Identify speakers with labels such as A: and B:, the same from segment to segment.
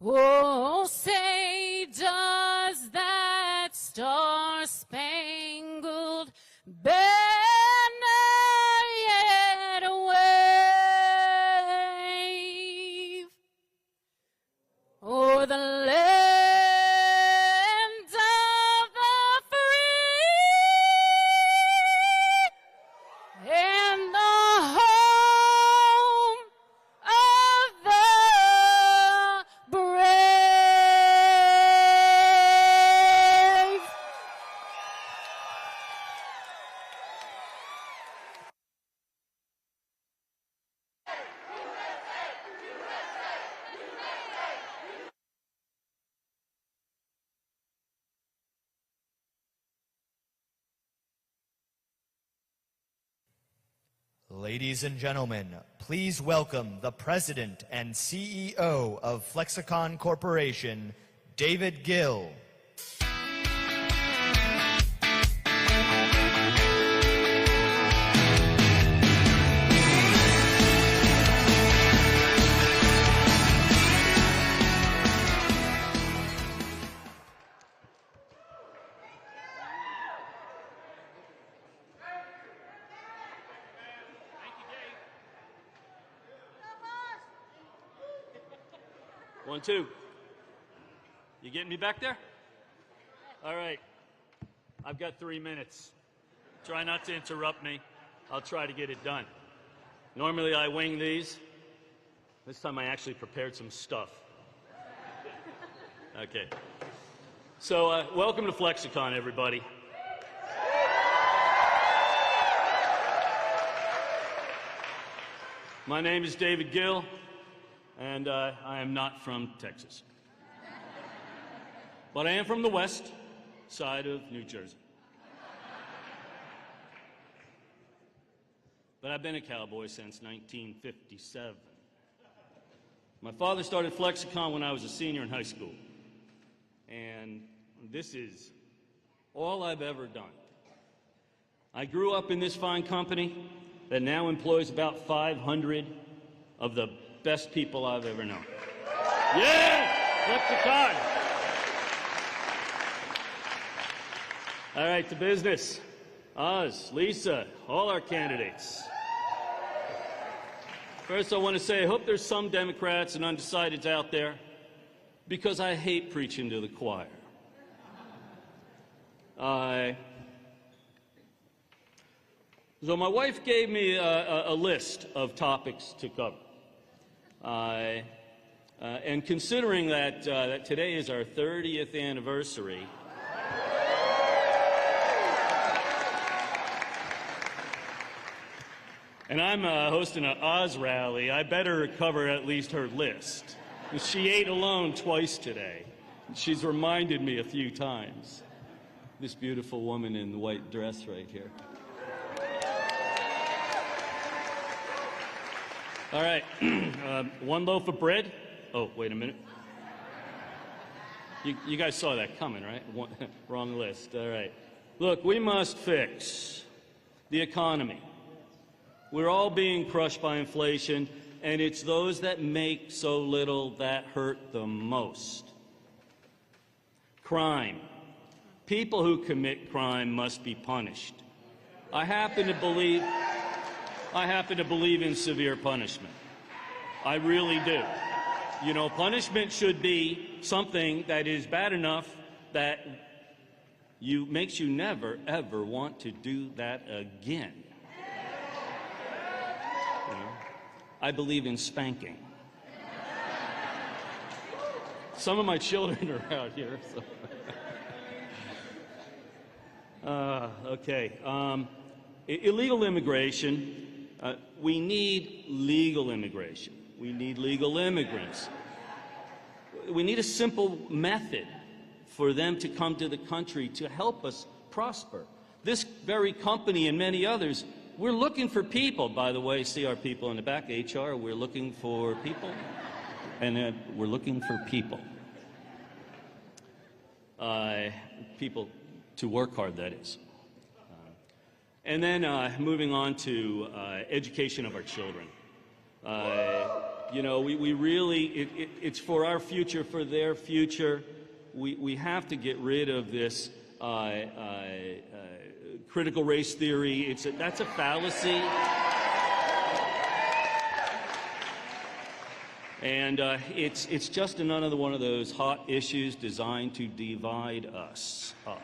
A: Oh, say does that star-spangled banner yet wave o'er the land of the free and the home of the brave.
B: Ladies and gentlemen, please welcome the President and CEO of Flexicon Corporation, David Gill.
C: One, two. You getting me back there? All right. I've got 3 minutes. Try not to interrupt me. I'll try to get it done. Normally I wing these. This time I actually prepared some stuff. Okay. So welcome to Flexicon, everybody. My name is David Gill. And I am not from Texas. But I am from the west side of New Jersey. But I've been a cowboy since 1957. My father started Flexicon when I was a senior in high school. And this is all I've ever done. I grew up in this fine company that now employs about 500 of the best people I've ever known. Yeah! Flexicon! All right, to business. Oz, Lisa, all our candidates. First, I want to say I hope there's some Democrats and undecideds out there, because I hate preaching to the choir. So my wife gave me a list of topics to cover. And considering that, that today is our 30th anniversary, and I'm hosting an Oz rally, I better cover at least her list. She ate alone twice today. She's reminded me a few times. This beautiful woman in the white dress right here. All right, 1 loaf of bread. Oh, wait a minute. You guys saw that coming, right? Wrong list. All right. Look, we must fix the economy. We're all being crushed by inflation, and it's those that make so little that hurt the most. Crime. People who commit crime must be punished. I happen to believe in severe punishment. I really do. You know, punishment should be something that is bad enough that makes you never, ever want to do that again. You know, I believe in spanking. Some of my children are out here, so. Okay. Illegal immigration. We need legal immigration. We need legal immigrants. We need a simple method for them to come to the country to help us prosper. This very company and many others, we're looking for people. By the way, see our people in the back, HR, we're looking for people. And we're looking for people. People to work hard, that is. And then moving on to education of our children. You know, we really, it's for our future, for their future. We have to get rid of this critical race theory. That's a fallacy. And it's just another one of those hot issues designed to divide us up.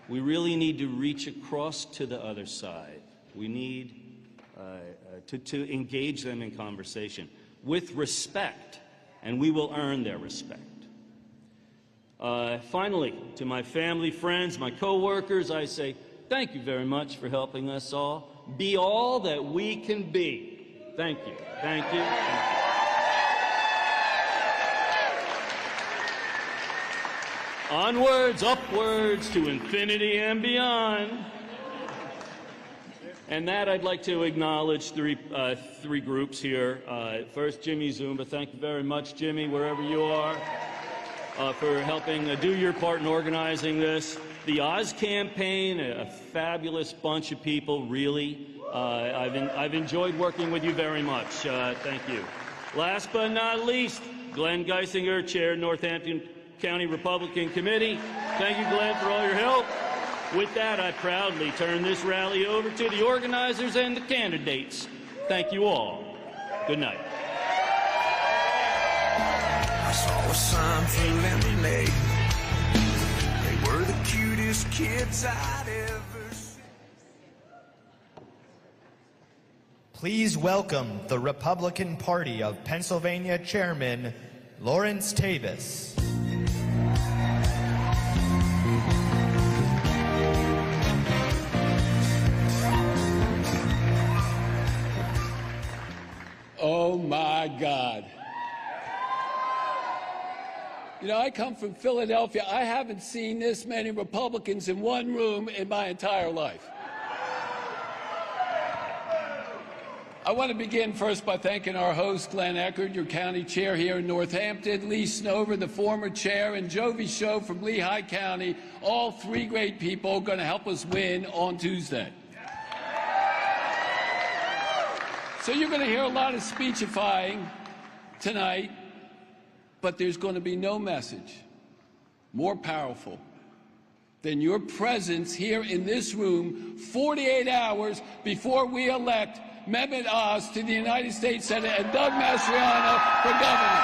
C: We really need to reach across to the other side. We need to engage them in conversation with respect, and we will earn their respect. Finally, to my family, friends, my co-workers, I say thank you very much for helping us all be all that we can be. Thank you. Thank you. Thank you. Onwards, upwards, to infinity and beyond. And that I'd like to acknowledge three groups here. First, Jimmy Zumba. Thank you very much, Jimmy, wherever you are, for helping do your part in organizing this. The Oz campaign, a fabulous bunch of people, really. I've enjoyed working with you very much. Thank you. Last but not least, Glenn Geisinger, Chair, Northampton County Republican Committee. Thank you, Glenn, for all your help. With that, I proudly turn this rally over to the organizers and the candidates. Thank you all. Good night.
D: I saw a sign for lemonade. They were the cutest kids I'd ever seen.
B: Please welcome the Republican Party of Pennsylvania Chairman Lawrence Tavis.
E: Oh my God. You know, I come from Philadelphia. I haven't seen this many Republicans in one room in my entire life. I want to begin first by thanking our host, Glenn Eckert, your county chair here in Northampton, Lee Snover, the former chair, and Jovi Show from Lehigh County, all three great people going to help us win on Tuesday. So you're going to hear a lot of speechifying tonight, but there's going to be no message more powerful than your presence here in this room 48 hours before we elect Mehmet Oz to the United States Senate and Doug Mastriano for governor.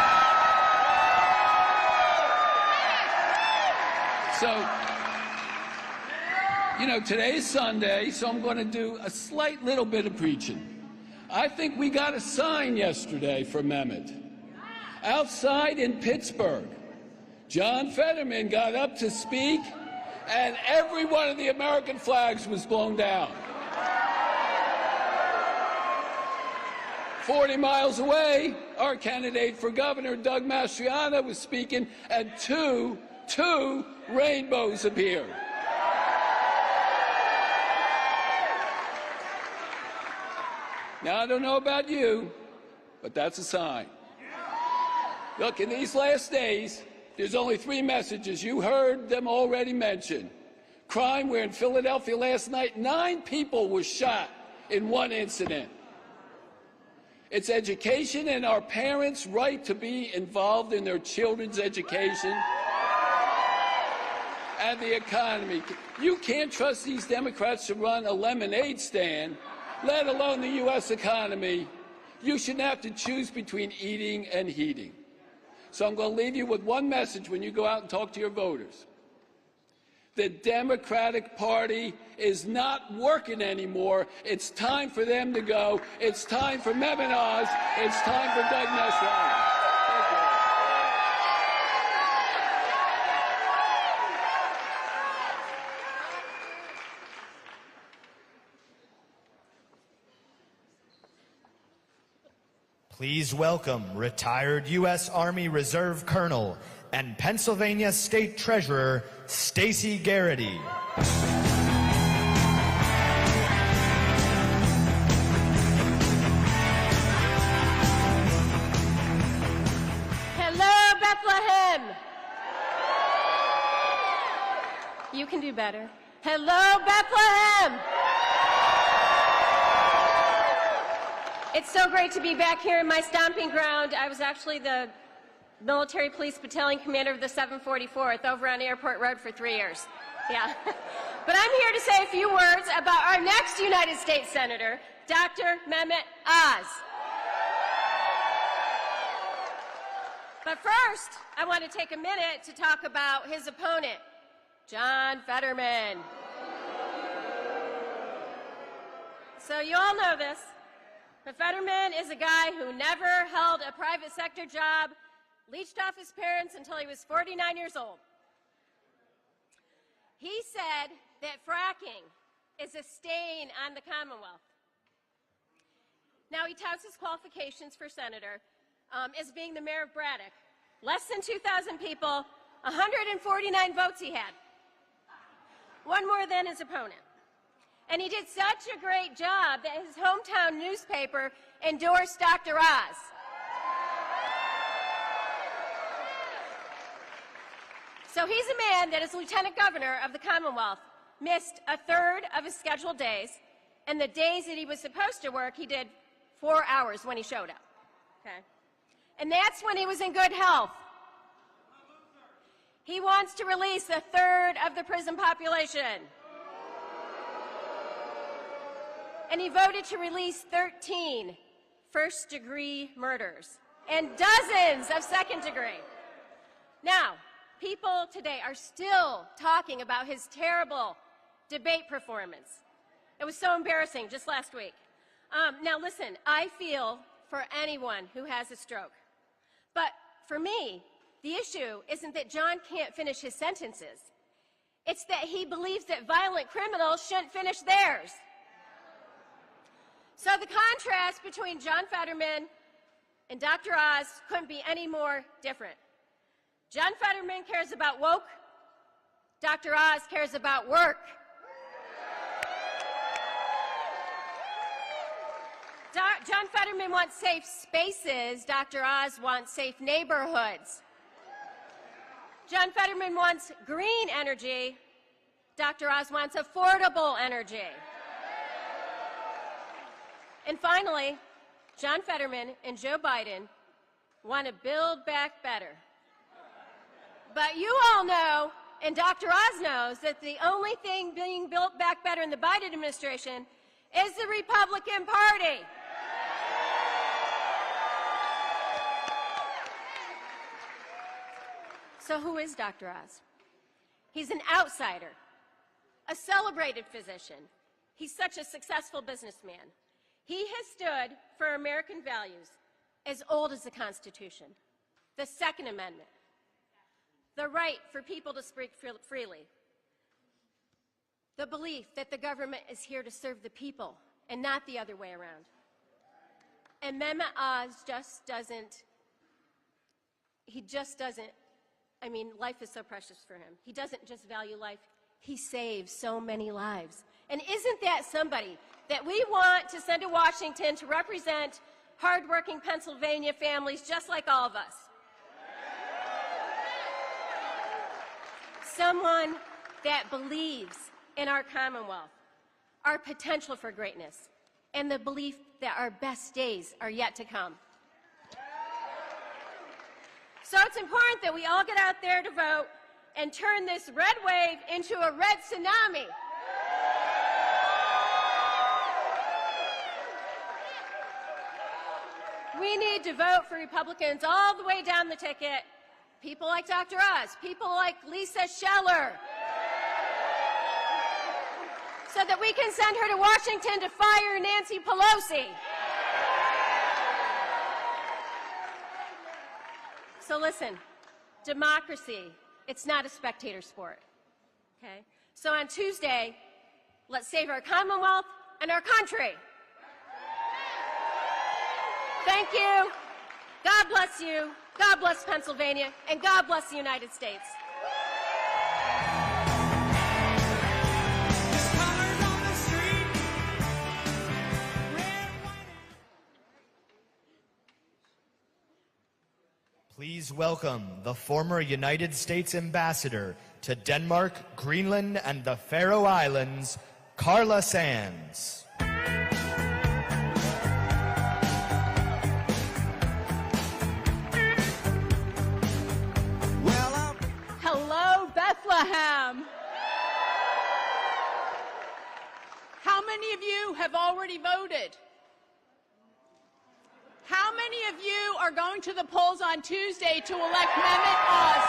E: So, you know, today's Sunday, so I'm going to do a slight little bit of preaching. I think we got a sign yesterday for Mehmet. Outside in Pittsburgh, John Fetterman got up to speak, and every one of the American flags was blown down. 40 miles away, our candidate for governor, Doug Mastriano, was speaking, and two rainbows appeared. Now, I don't know about you, but that's a sign. Look, in these last days, there's only three messages. You heard them already mentioned. Crime, where in Philadelphia last night, 9 people were shot in one incident. It's education and our parents' right to be involved in their children's education. And the economy. You can't trust these Democrats to run a lemonade stand, let alone the U.S. economy. You shouldn't have to choose between eating and heating. So I'm going to leave you with one message when you go out and talk to your voters. The Democratic Party is not working anymore. It's time for them to go. It's time for Mehmet Oz. It's time for Doug Mastriano. Thank you.
B: Please welcome retired U.S. Army Reserve Colonel and Pennsylvania State Treasurer Stacey Garrity.
A: Hello, Bethlehem. You can do better. Hello, Bethlehem. It's so great to be back here in my stomping ground. I was actually the military police battalion commander of the 744th over on Airport Road for 3 years. Yeah. But I'm here to say a few words about our next United States Senator, Dr. Mehmet Oz. But first, I want to take a minute to talk about his opponent, John Fetterman. So you all know this, but Fetterman is a guy who never held a private sector job, leached off his parents until he was 49 years old. He said that fracking is a stain on the Commonwealth. Now, he touts his qualifications for senator as being the mayor of Braddock. Less than 2,000 people, 149 votes he had. One more than his opponent. And he did such a great job that his hometown newspaper endorsed Dr. Oz. So he's a man that, as lieutenant governor of the Commonwealth, missed a third of his scheduled days, and the days that he was supposed to work, he did 4 hours when he showed up. Okay? And that's when he was in good health. He wants to release a third of the prison population. And he voted to release 13 first-degree murders and dozens of second-degree. Now, people today are still talking about his terrible debate performance. It was so embarrassing just last week. Now listen, I feel for anyone who has a stroke. But for me, the issue isn't that John can't finish his sentences. It's that he believes that violent criminals shouldn't finish theirs. So the contrast between John Fetterman and Dr. Oz couldn't be any more different. John Fetterman cares about woke. Dr. Oz cares about work. John Fetterman wants safe spaces. Dr. Oz wants safe neighborhoods. John Fetterman wants green energy. Dr. Oz wants affordable energy. And finally, John Fetterman and Joe Biden want to build back better. But you all know, and Dr. Oz knows, that the only thing being built back better in the Biden administration is the Republican Party. So who is Dr. Oz? He's an outsider, a celebrated physician. He's such a successful businessman. He has stood for American values as old as the Constitution, the Second Amendment, the right for people to speak freely, the belief that the government is here to serve the people and not the other way around. And Mehmet Oz just doesn't, I mean, life is so precious for him. He doesn't just value life, he saves so many lives. And isn't that somebody that we want to send to Washington to represent hardworking Pennsylvania families just like all of us? Someone that believes in our Commonwealth, our potential for greatness, and the belief that our best days are yet to come. So it's important that we all get out there to vote and turn this red wave into a red tsunami. We need to vote for Republicans all the way down the ticket. People like Dr. Oz, people like Lisa Scheller, so that we can send her to Washington to fire Nancy Pelosi. So listen, democracy, it's not a spectator sport, okay? So on Tuesday, let's save our Commonwealth and our country. Thank you. God bless you. God bless Pennsylvania. And God bless the United States.
B: Please welcome the former United States Ambassador to Denmark, Greenland, and the Faroe Islands, Carla Sands.
F: Bethlehem. How many of you have already voted? How many of you are going to the polls on Tuesday to elect Mehmet Oz?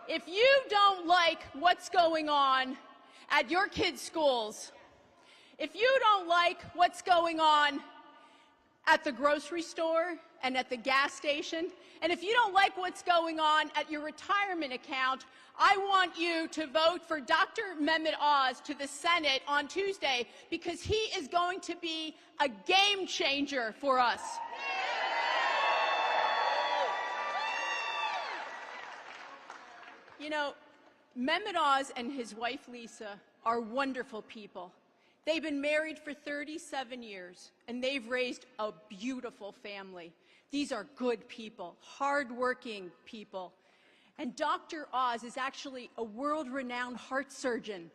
F: If you don't like what's going on at your kids' schools, if you don't like what's going on at the grocery store and at the gas station, and if you don't like what's going on at your retirement account, I want you to vote for Dr. Mehmet Oz to the Senate on Tuesday, because he is going to be a game changer for us. You know, Mehmet Oz and his wife Lisa are wonderful people. They've been married for 37 years, and they've raised a beautiful family. These are good people, hardworking people. And Dr. Oz is actually a world-renowned heart surgeon.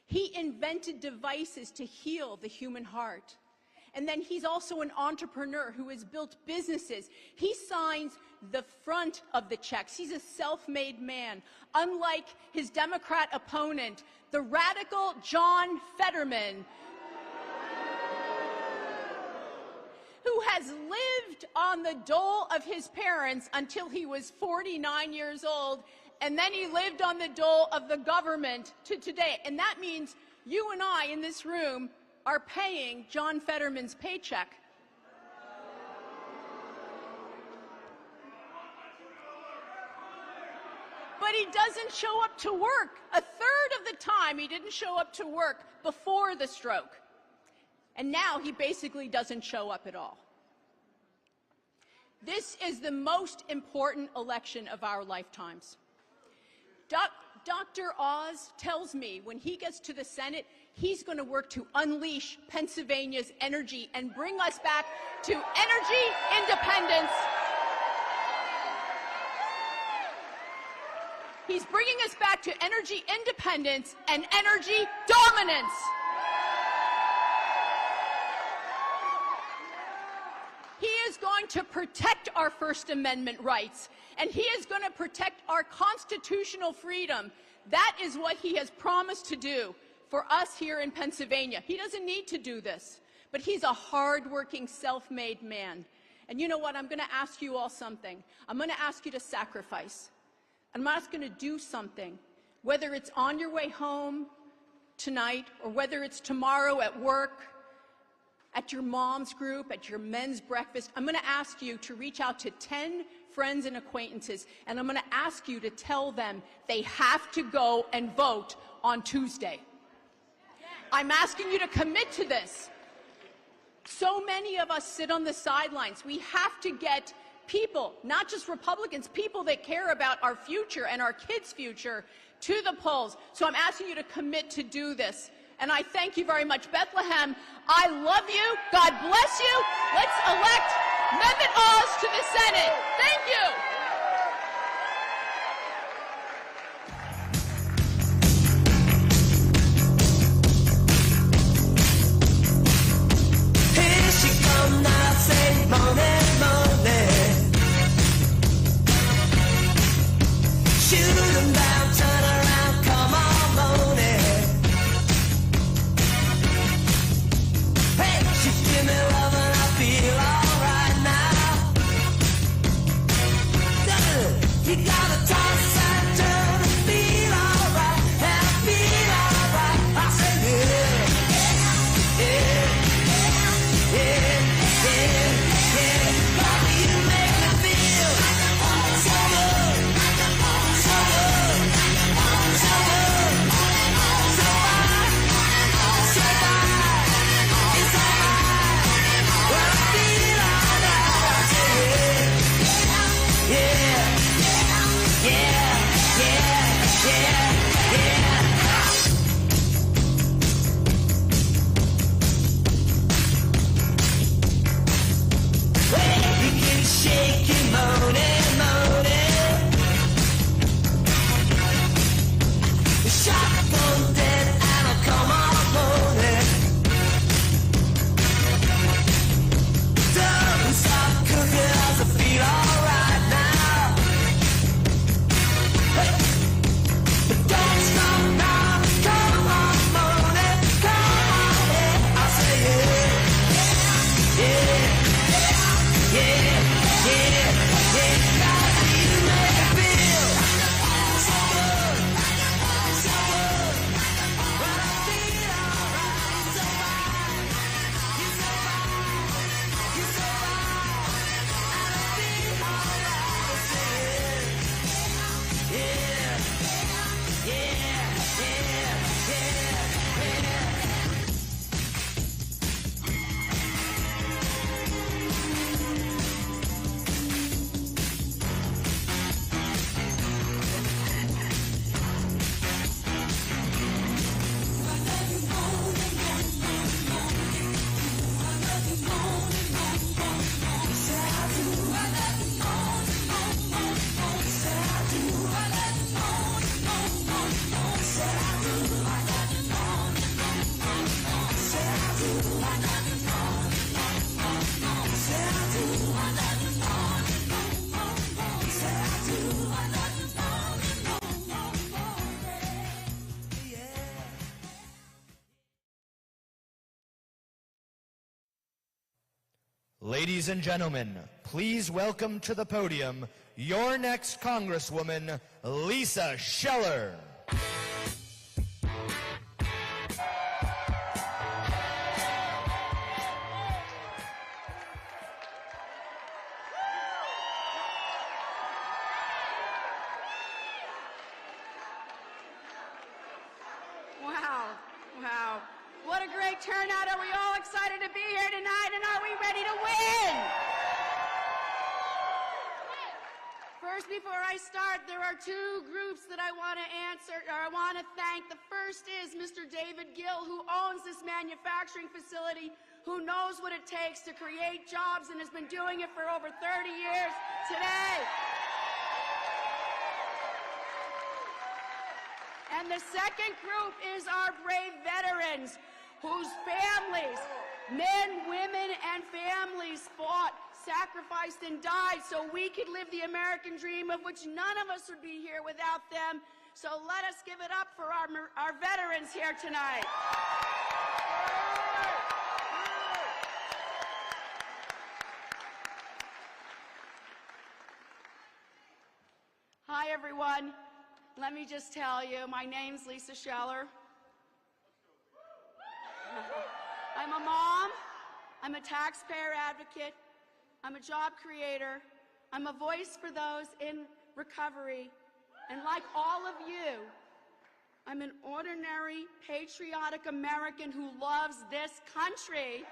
F: He invented devices to heal the human heart. And then he's also an entrepreneur who has built businesses. He signs the front of the checks. He's a self-made man. Unlike his Democrat opponent, the radical John Fetterman, who has lived on the dole of his parents until he was 49 years old, and then he lived on the dole of the government to today. And that means you and I in this room are paying John Fetterman's paycheck. But he doesn't show up to work. A third of the time, he didn't show up to work before the stroke. And now he basically doesn't show up at all. This is the most important election of our lifetimes. Dr. Oz tells me when he gets to the Senate, he's going to work to unleash Pennsylvania's energy and bring us back to energy independence. He's bringing us back to energy independence and energy dominance. He is going to protect our First Amendment rights, and he is going to protect our constitutional freedom. That is what he has promised to do for us here in Pennsylvania. He doesn't need to do this, but he's a hard-working, self-made man. And you know what? I'm going to ask you all something. I'm going to ask you to sacrifice. I'm asking you to do something, whether it's on your way home tonight or whether it's tomorrow at work, at your mom's group, at your men's breakfast. I'm going to ask you to reach out to 10 friends and acquaintances, and I'm going to ask you to tell them they have to go and vote on Tuesday. I'm asking you to commit to this. So many of us sit on the sidelines. We have to get people, not just Republicans, people that care about our future and our kids' future, to the polls. So I'm asking you to commit to do this. And I thank you very much. Bethlehem, I love you. God bless you. Let's elect Mehmet Oz to the Senate. Thank you.
D: Here she come now, say morning, morning. Shoot 'em down, turn around, come on, morning. Hey, she give me love and I feel alright now. You gotta toss and turn and feel alright, and feel alright. I say yeah, yeah, yeah, yeah, yeah. Mama, you make me feel so good, so good, so good, so fine, so fine. It's alright when I feel alright. I say yeah, yeah.
B: Ladies and gentlemen, please welcome to the podium your next Congresswoman, Lisa Scheller.
G: Wow. What a great turnout. Are we all excited to be here tonight, and are we ready to win? First, before I start, there are two groups that I want to thank. The first is Mr. David Gill, who owns this manufacturing facility, who knows what it takes to create jobs and has been doing it for over 30 years today. And the second group is our brave veterans whose families, men, women, and families fought, sacrificed, and died so we could live the American dream, of which none of us would be here without them. So let us give it up for our veterans here tonight. Hi, everyone. Let me just tell you, my name's Lisa Scheller. I'm a mom, I'm a taxpayer advocate, I'm a job creator, I'm a voice for those in recovery, and like all of you, I'm an ordinary, patriotic American who loves this country.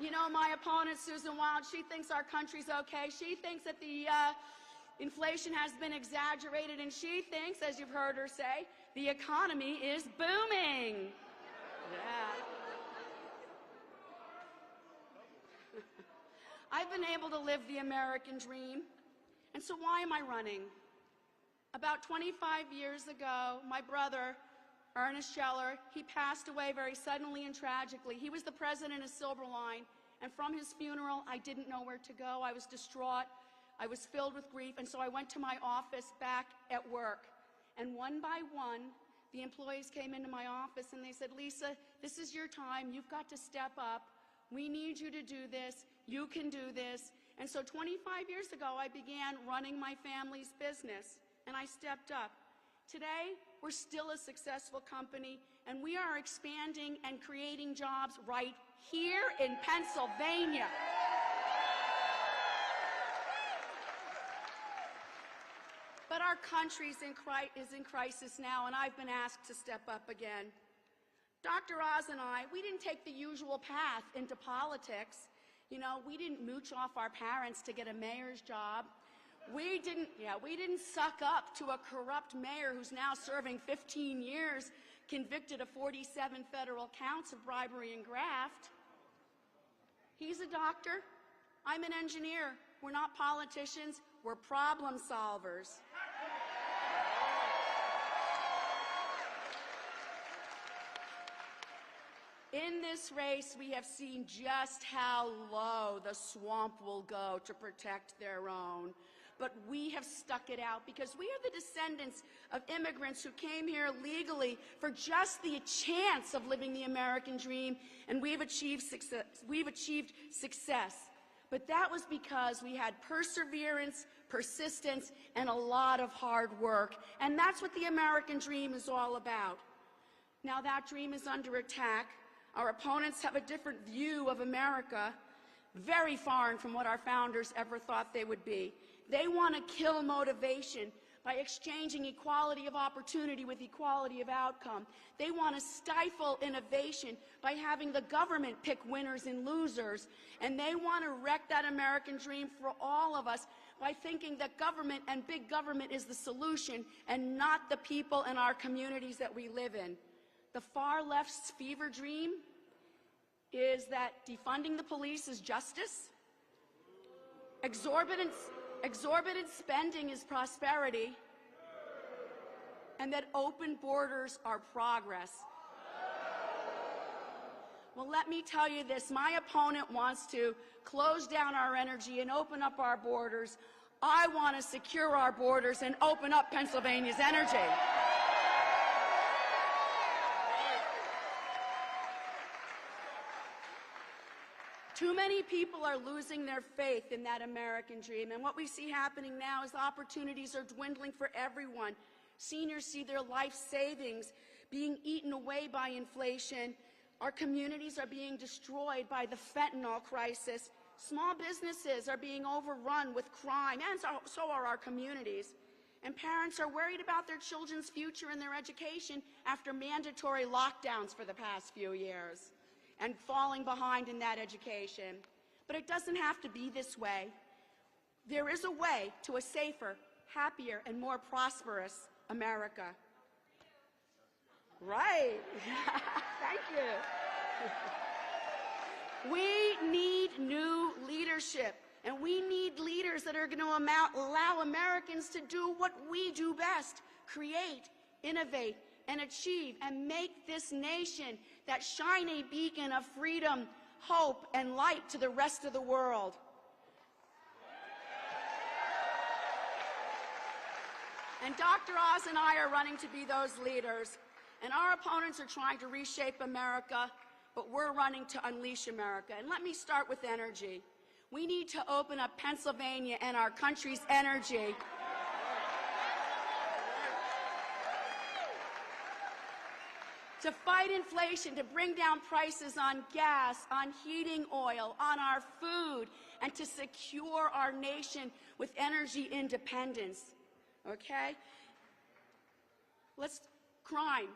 G: You know, my opponent, Susan Wild, she thinks our country's okay. She thinks that the inflation has been exaggerated, and she thinks, as you've heard her say, the economy is booming. Yeah. I've been able to live the American dream, and so why am I running? About 25 years ago, my brother, Ernest Scheller, he passed away very suddenly and tragically. He was the president of Silverline, and from his funeral, I didn't know where to go. I was distraught. I was filled with grief, and so I went to my office back at work. And one by one, the employees came into my office and they said, Lisa, this is your time. You've got to step up. We need you to do this. You can do this. And so 25 years ago, I began running my family's business, and I stepped up. Today, we're still a successful company, and we are expanding and creating jobs right here in Pennsylvania. But our country is in crisis now, and I've been asked to step up again. Dr. Oz and I, we didn't take the usual path into politics. You know, we didn't mooch off our parents to get a mayor's job. We didn't suck up to a corrupt mayor who's now serving 15 years, convicted of 47 federal counts of bribery and graft. He's a doctor. I'm an engineer. We're not politicians. We're problem solvers. In this race, we have seen just how low the swamp will go to protect their own. But we have stuck it out because we are the descendants of immigrants who came here legally for just the chance of living the American dream, and we've achieved success. But that was because we had perseverance, persistence, and a lot of hard work. And that's what the American dream is all about. Now that dream is under attack. Our opponents have a different view of America, very foreign from what our founders ever thought they would be. They want to kill motivation by exchanging equality of opportunity with equality of outcome. They want to stifle innovation by having the government pick winners and losers. And they want to wreck that American dream for all of us by thinking that government and big government is the solution and not the people and our communities that we live in. The far left's fever dream is that defunding the police is justice, exorbitant spending is prosperity, and that open borders are progress. Well, let me tell you this. My opponent wants to close down our energy and open up our borders. I want to secure our borders and open up Pennsylvania's energy. Too many people are losing their faith in that American dream, and what we see happening now is opportunities are dwindling for everyone. Seniors see their life savings being eaten away by inflation. Our communities are being destroyed by the fentanyl crisis. Small businesses are being overrun with crime, and so are our communities. And parents are worried about their children's future and their education after mandatory lockdowns for the past few years and falling behind in that education. But it doesn't have to be this way. There is a way to a safer, happier, and more prosperous America. Right. Thank you. We need new leadership, and we need leaders that are going to allow Americans to do what we do best: create, innovate, and achieve, and make this nation that shiny beacon of freedom, hope, and light to the rest of the world. And Dr. Oz and I are running to be those leaders, and our opponents are trying to reshape America, but we're running to unleash America. And let me start with energy. We need to open up Pennsylvania and our country's energy. To fight inflation, to bring down prices on gas, on heating oil, on our food, and to secure our nation with energy independence. Okay? Crime.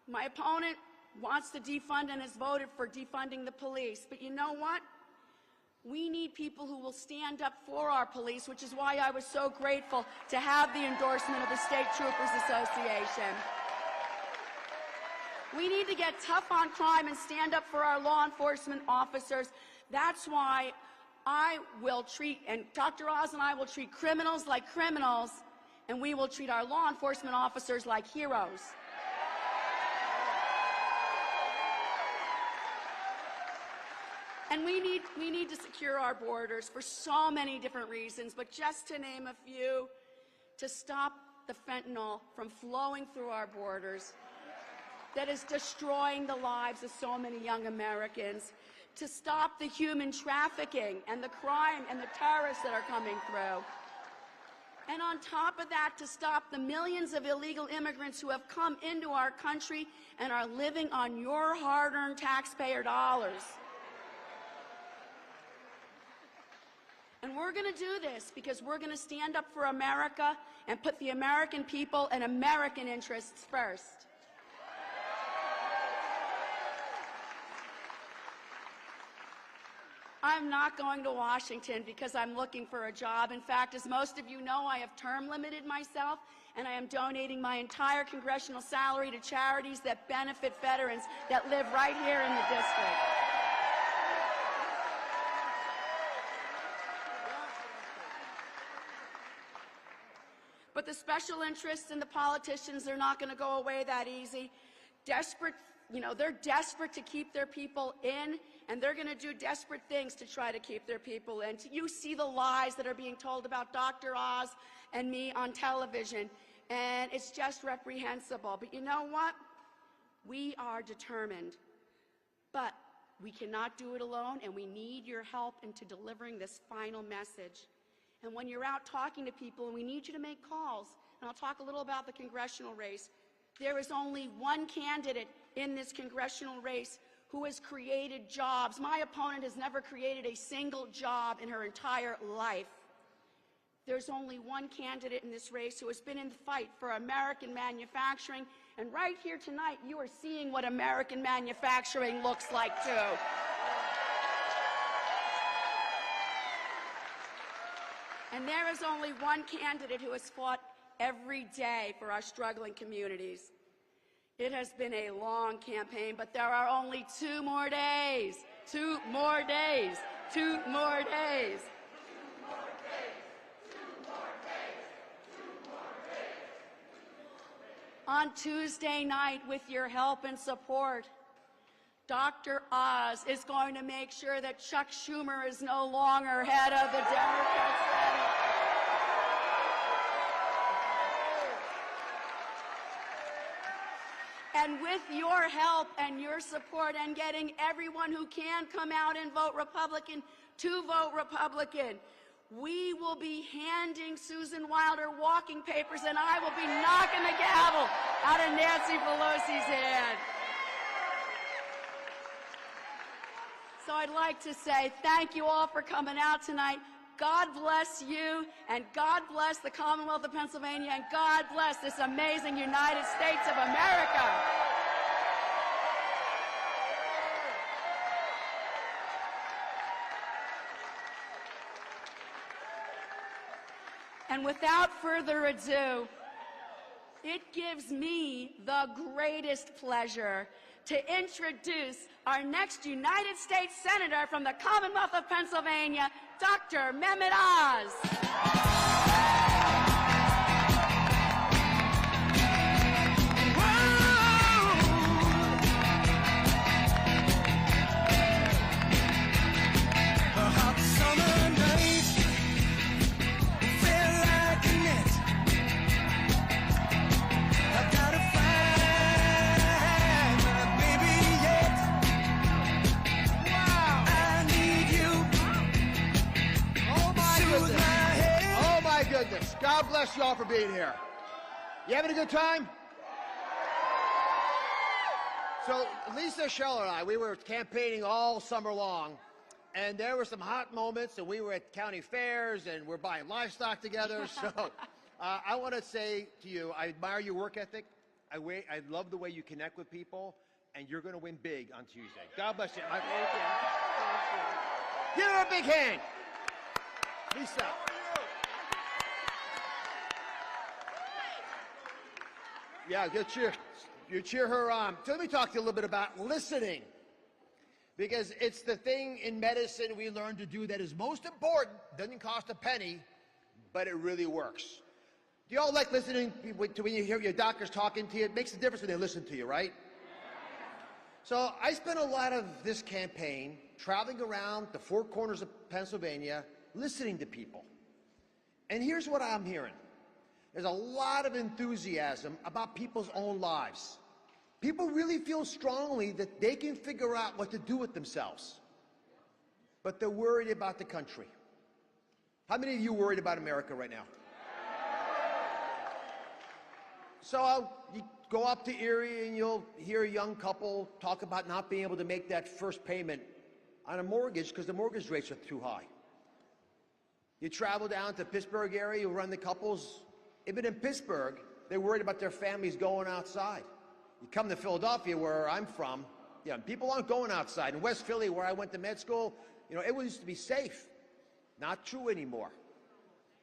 G: My opponent wants to defund and has voted for defunding the police. But you know what? We need people who will stand up for our police, which is why I was so grateful to have the endorsement of the State Troopers Association. We need to get tough on crime and stand up for our law enforcement officers. That's why I will treat, and Dr. Oz and I will treat criminals like criminals, and we will treat our law enforcement officers like heroes. And we need to secure our borders for so many different reasons, but just to name a few: to stop the fentanyl from flowing through our borders that is destroying the lives of so many young Americans, to stop the human trafficking and the crime and the terrorists that are coming through. And on top of that, to stop the millions of illegal immigrants who have come into our country and are living on your hard-earned taxpayer dollars. And we're going to do this because we're going to stand up for America and put the American people and American interests first. I'm not going to Washington because I'm looking for a job. In fact, as most of you know, I have term limited myself, and I am donating my entire congressional salary to charities that benefit veterans that live right here in the district. But the special interests and the politicians are not going to go away that easy. They're desperate to keep their people in, and they're going to do desperate things to try to keep their people in. You see the lies that are being told about Dr. Oz and me on television, and it's just reprehensible. But you know what? We are determined. But we cannot do it alone, and we need your help into delivering this final message. And when you're out talking to people, and we need you to make calls, and I'll talk a little about the congressional race, there is only one candidate in this congressional race who has created jobs. My opponent has never created a single job in her entire life. There's only one candidate in this race who has been in the fight for American manufacturing, and right here tonight you are seeing what American manufacturing looks like too. And there is only one candidate who has fought every day for our struggling communities. It has been a long campaign, but there are only 2 more days. 2 more days. 2 more days. 2 more days. 2 more days. 2 more days. On Tuesday night, with your help and support, Dr. Oz is going to make sure that Chuck Schumer is no longer head of the Democrat Senate. And And with your help and your support and getting everyone who can come out and vote Republican to vote Republican, we will be handing Susan Wilder walking papers, and I will be knocking the gavel out of Nancy Pelosi's hand. So I'd like to say thank you all for coming out tonight. God bless you, and God bless the Commonwealth of Pennsylvania, and God bless this amazing United States of America. And without further ado, it gives me the greatest pleasure to introduce our next United States Senator from the Commonwealth of Pennsylvania, Dr. Mehmet Oz.
H: God bless you all for being here. You having a good time? So Lisa Scheller and I, we were campaigning all summer long, and there were some hot moments, and we were at county fairs, and we're buying livestock together. So I want to say to you, I admire your work ethic. I love the way you connect with people, and you're going to win big on Tuesday. God bless you. Thank you. Give her a big hand. Lisa. Yeah, you cheer her on. So let me talk to you a little bit about listening, because it's the thing in medicine we learn to do that is most important. Doesn't cost a penny, but it really works. Do you all like listening to when you hear your doctors talking to you? It makes a difference when they listen to you, right? So I spent a lot of this campaign traveling around the four corners of Pennsylvania, listening to people. And here's what I'm hearing. There's a lot of enthusiasm about people's own lives. People really feel strongly that they can figure out what to do with themselves. But they're worried about the country. How many of you are worried about America right now? So you go up to Erie and you'll hear a young couple talk about not being able to make that first payment on a mortgage because the mortgage rates are too high. You travel down to Pittsburgh area, you run the couples. Even in Pittsburgh, they're worried about their families going outside. You come to Philadelphia, where I'm from, people aren't going outside. In West Philly, where I went to med school, it used to be safe. Not true anymore.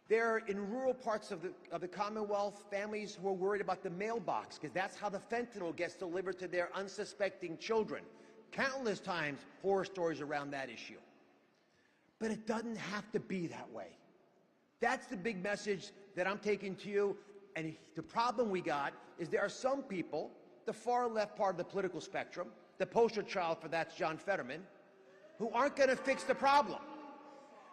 H: There, in rural parts of the Commonwealth, families who are worried about the mailbox, because that's how the fentanyl gets delivered to their unsuspecting children. Countless times, horror stories around that issue. But it doesn't have to be that way. That's the big message that I'm taking to you. And the problem we got is there are some people, the far left part of the political spectrum, the poster child for that's John Fetterman, who aren't going to fix the problem.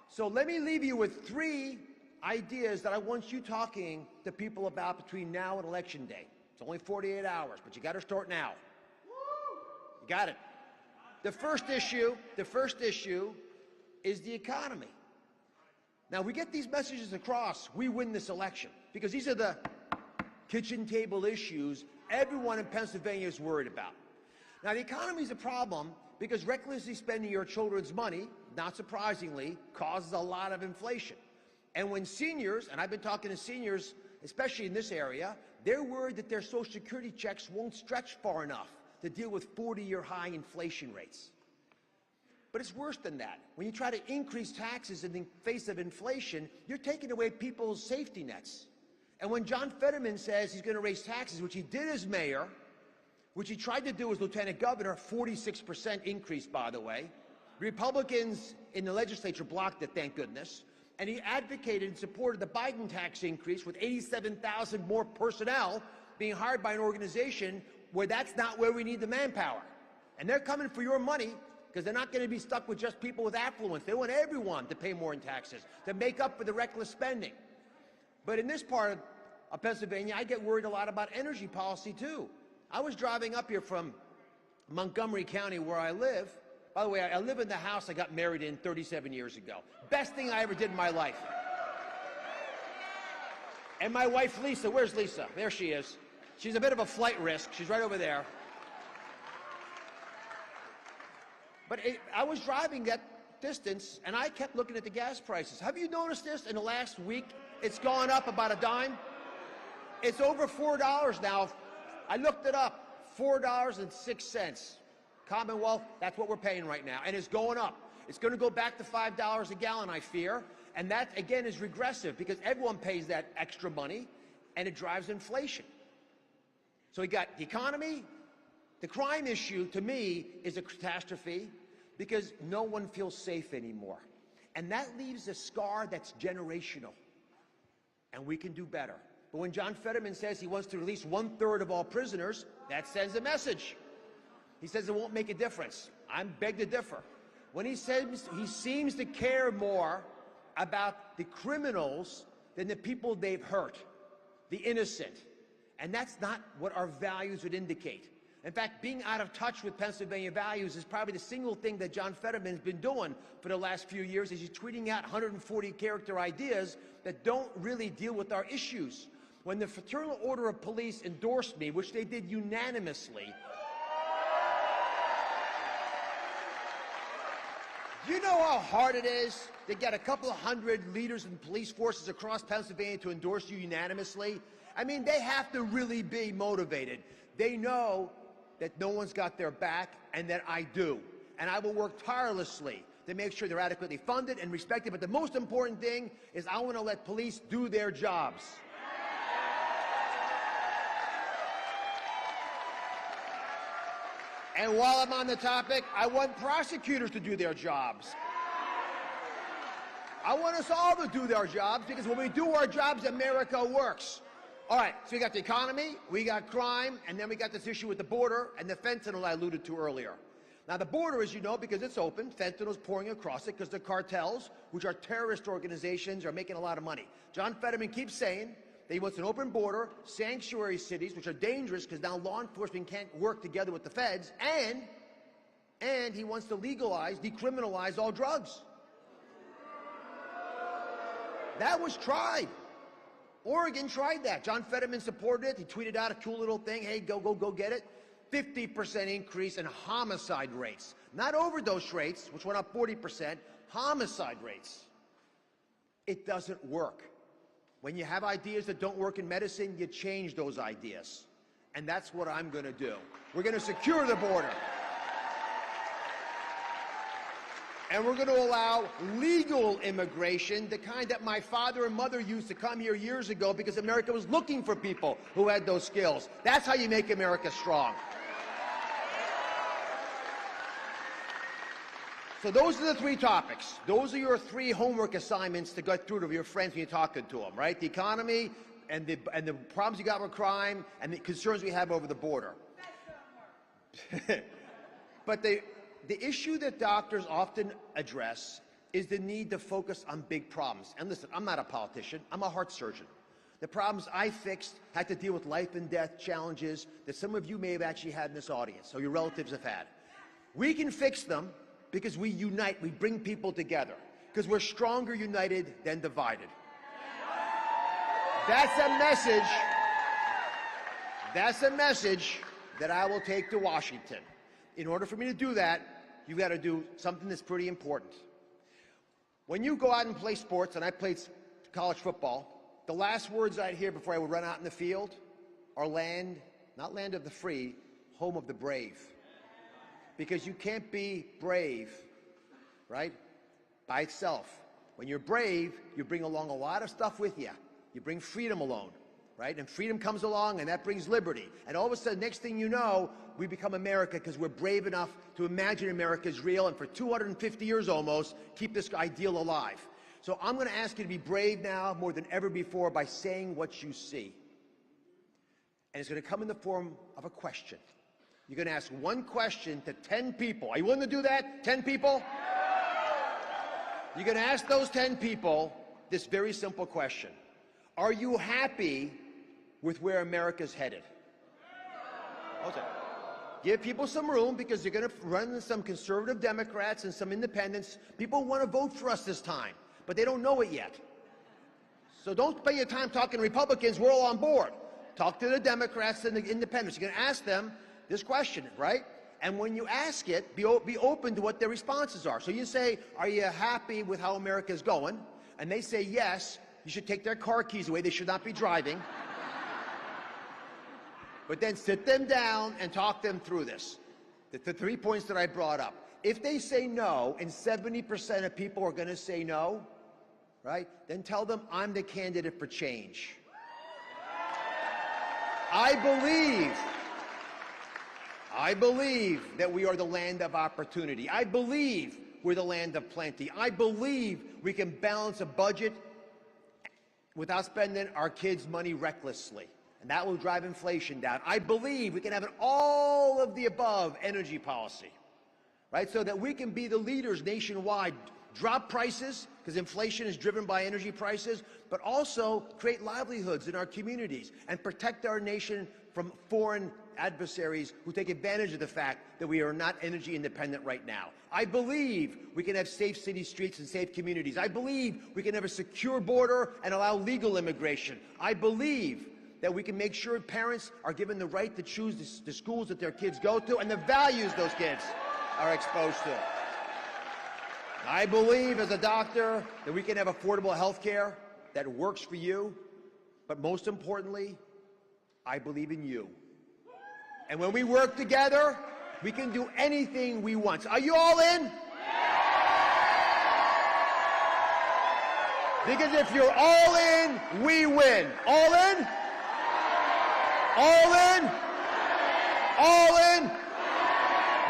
H: So let me leave you with 3 ideas that I want you talking to people about between now and Election Day. It's only 48 hours, but you got to start now. You got it. The first issue is the economy. Now, we get these messages across, we win this election, because these are the kitchen table issues everyone in Pennsylvania is worried about. Now, the economy is a problem because recklessly spending your children's money, not surprisingly, causes a lot of inflation. And when seniors, and I've been talking to seniors, especially in this area, they're worried that their Social Security checks won't stretch far enough to deal with 40-year high inflation rates. But it's worse than that. When you try to increase taxes in the face of inflation, you're taking away people's safety nets. And when John Fetterman says he's going to raise taxes, which he did as mayor, which he tried to do as lieutenant governor, 46% increase, by the way. Republicans in the legislature blocked it, thank goodness. And he advocated and supported the Biden tax increase with 87,000 more personnel being hired by an organization where that's not where we need the manpower. And they're coming for your money, because they're not going to be stuck with just people with affluence. They want everyone to pay more in taxes to make up for the reckless spending. But in this part of Pennsylvania, I get worried a lot about energy policy, too. I was driving up here from Montgomery County, where I live. By the way, I live in the house I got married in 37 years ago. Best thing I ever did in my life. And my wife, Lisa, where's Lisa? There she is. She's a bit of a flight risk. She's right over there. But I was driving that distance, and I kept looking at the gas prices. Have you noticed this? In the last week, it's gone up about a dime. It's over $4 now. I looked it up, $4.06. Commonwealth, that's what we're paying right now, and it's going up. It's going to go back to $5 a gallon, I fear, and that, again, is regressive because everyone pays that extra money, and it drives inflation. So we got the economy. The crime issue, to me, is a catastrophe because no one feels safe anymore. And that leaves a scar that's generational. And we can do better. But when John Fetterman says he wants to release 1/3 of all prisoners, that sends a message. He says it won't make a difference. I beg to differ. When he says he seems to care more about the criminals than the people they've hurt, the innocent. And that's not what our values would indicate. In fact, being out of touch with Pennsylvania values is probably the single thing that John Fetterman's been doing for the last few years, is he's tweeting out 140-character ideas that don't really deal with our issues. When the Fraternal Order of Police endorsed me, which they did unanimously, you know how hard it is to get a couple of hundred leaders in police forces across Pennsylvania to endorse you unanimously? I mean, they have to really be motivated. They know that no one's got their back and that I do. And I will work tirelessly to make sure they're adequately funded and respected. But the most important thing is I want to let police do their jobs. And while I'm on the topic, I want prosecutors to do their jobs. I want us all to do their jobs, because when we do our jobs, America works. All right, so we got the economy, we got crime, and then we got this issue with the border and the fentanyl I alluded to earlier. Now, the border, as you know, because it's open, fentanyl's pouring across it because the cartels, which are terrorist organizations, are making a lot of money. John Fetterman keeps saying that he wants an open border, sanctuary cities, which are dangerous because now law enforcement can't work together with the feds, and he wants to legalize, decriminalize all drugs. That was tried. Oregon tried that. John Fetterman supported it. He tweeted out a cool little thing, hey, go get it. 50% increase in homicide rates. Not overdose rates, which went up 40%, homicide rates. It doesn't work. When you have ideas that don't work in medicine, you change those ideas. And that's what I'm going to do. We're going to secure the border. And we're going to allow legal immigration, the kind that my father and mother used to come here years ago because America was looking for people who had those skills. That's how you make America strong. So those are the three topics. Those are your three homework assignments to go through to your friends when you're talking to them, right? The economy and the problems you got with crime and the concerns we have over the border. But the issue that doctors often address is the need to focus on big problems. And listen, I'm not a politician. I'm a heart surgeon. The problems I fixed had to deal with life and death challenges that some of you may have actually had in this audience, or your relatives have had. We can fix them because we unite, we bring people together, because we're stronger united than divided. That's a message. That's a message that I will take to Washington. In order for me to do that, you've got to do something that's pretty important. When you go out and play sports, and I played college football, the last words I'd hear before I would run out in the field are land, not land of the free, home of the brave. Because you can't be brave, right, by itself. When you're brave, you bring along a lot of stuff with you. You bring freedom alone, right? And freedom comes along, and that brings liberty. And all of a sudden, next thing you know, we become America because we're brave enough to imagine America is real, and for 250 years almost, keep this ideal alive. So I'm going to ask you to be brave now more than ever before by saying what you see. And it's going to come in the form of a question. You're going to ask one question to 10 people. Are you willing to do that? 10 people? You're going to ask those 10 people this very simple question. Are you happy with where America's headed? Give people some room because you're going to run some conservative Democrats and some independents. People want to vote for us this time, but they don't know it yet. So don't spend your time talking to Republicans. We're all on board. Talk to the Democrats and the independents. You're going to ask them this question, right? And when you ask it, be open to what their responses are. So you say, are you happy with how America is going? And they say yes. You should take their car keys away. They should not be driving. But then sit them down and talk them through this. The 3 points that I brought up. If they say no, and 70% of people are going to say no, right? Then tell them I'm the candidate for change. I believe that we are the land of opportunity. I believe we're the land of plenty. I believe we can balance a budget without spending our kids' money recklessly. And that will drive inflation down. I believe we can have an all of the above energy policy, right? So that we can be the leaders nationwide, drop prices, because inflation is driven by energy prices, but also create livelihoods in our communities and protect our nation from foreign adversaries who take advantage of the fact that we are not energy independent right now. I believe we can have safe city streets and safe communities. I believe we can have a secure border and allow legal immigration. I believe that we can make sure parents are given the right to choose the schools that their kids go to and the values those kids are exposed to. I believe as a doctor that we can have affordable health care that works for you, but most importantly, I believe in you. And when we work together, we can do anything we want. Are you all in? Because if you're all in, we win. All in? All in? All in?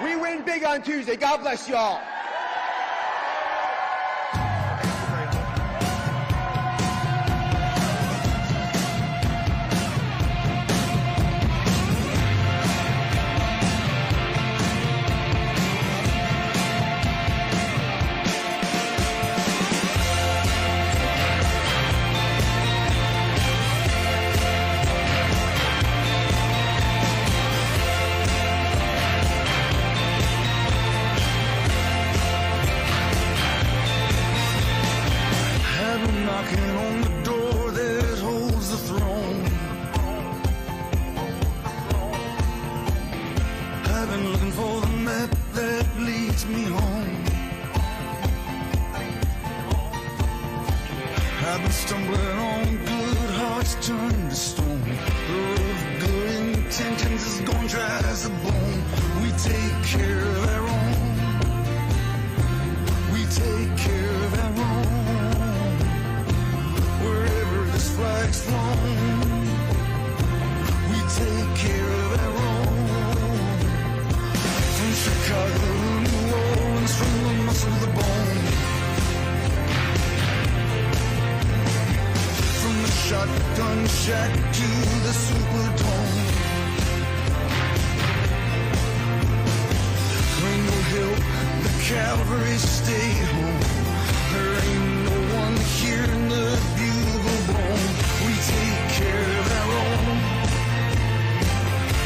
H: We win big on Tuesday. God bless y'all.
D: I've been stumbling on good hearts turned to stone. The road of good intentions is gone dry as a bone. We take care of our own. We take care of our own. Wherever this flag's flown, we take care of our own. From Chicago to New Orleans, from the muscle to the bone. Shotgun shack to the Superdome. Pringle Hill, the cavalry stay home. There ain't no one here in the bugle bone. We take care of our own.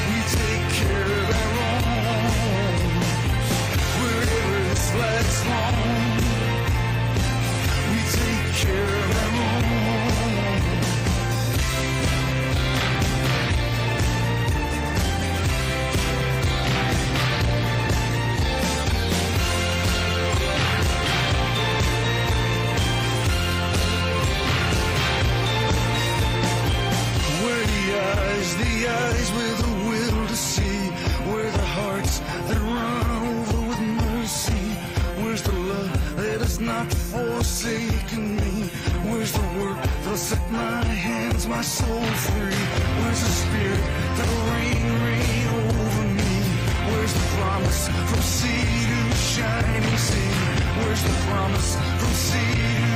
D: We take care of our own. Wherever this flag's flown, we take care of our own. The eyes with a will to see, where the hearts that run over with mercy. Where's the love that has not forsaken me? Where's the work that'll set my hands, my soul free? Where's the spirit that'll reign over me? Where's the promise from sea to shining sea? Where's the promise from sea to